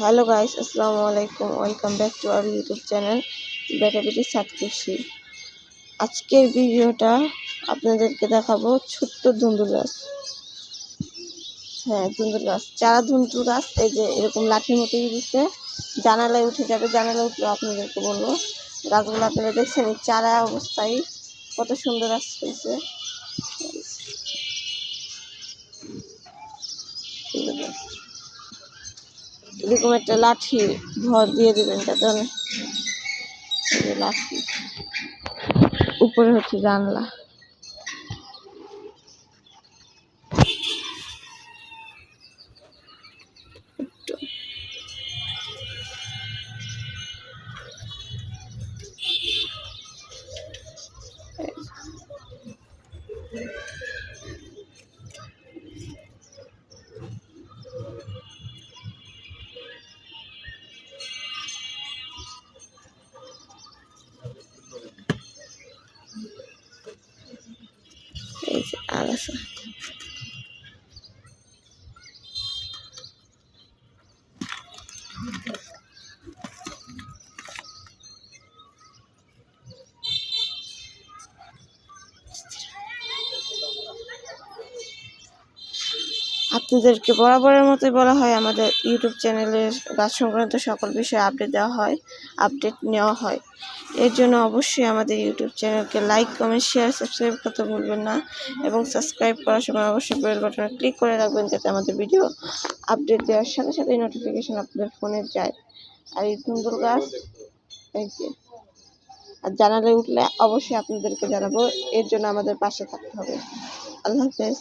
Hello guys, আসসালামু আলাইকুম। Welcome back to our YouTube channel বেটা বেটি সাত কৃষি। আজকের ভিডিওটা আপনাদেরকে দেখাবো ছোট্ট ধুন্দুল গাছ। হ্যাঁ, ধুন্দুল গাছ, চারা ধুন্দুল গাছ। এই যে এরকম লাঠির মতো দিচ্ছে, জানালায় উঠে যাবে। জানালায় উঠলে আপনাদেরকে বলবো গাছগুলো আপনারা দেখছেন এই চারা অবস্থায় কত সুন্দর আসতেছে। এরকম একটা লাঠি ভর দিয়ে দেবেন, তাতে লাঠি উপরে হচ্ছে জানলা। এই যে আগাছা। আপনাদেরকে বরাবরের মতোই বলা হয়, আমাদের ইউটিউব চ্যানেলের গাছ সংক্রান্ত সকল বিষয়ে আপডেট দেওয়া হয়, আপডেট নেওয়া হয়। এর জন্য অবশ্যই আমাদের ইউটিউব চ্যানেলকে লাইক, কমেন্ট, শেয়ার, সাবস্ক্রাইব করতে ভুলবেন না। এবং সাবস্ক্রাইব করার সময় অবশ্যই বেল বাটনে ক্লিক করে রাখবেন, যাতে আমাদের ভিডিও আপডেট দেওয়ার সাথে সাথে নোটিফিকেশন আপনাদের ফোনে যায়। আর এই ধুন্দুল গাছ এই যে, আর জানালায় উঠলে অবশ্যই আপনাদেরকে জানাবো। এর জন্য আমাদের পাশে থাকতে হবে। আল্লাহ হাফেজ।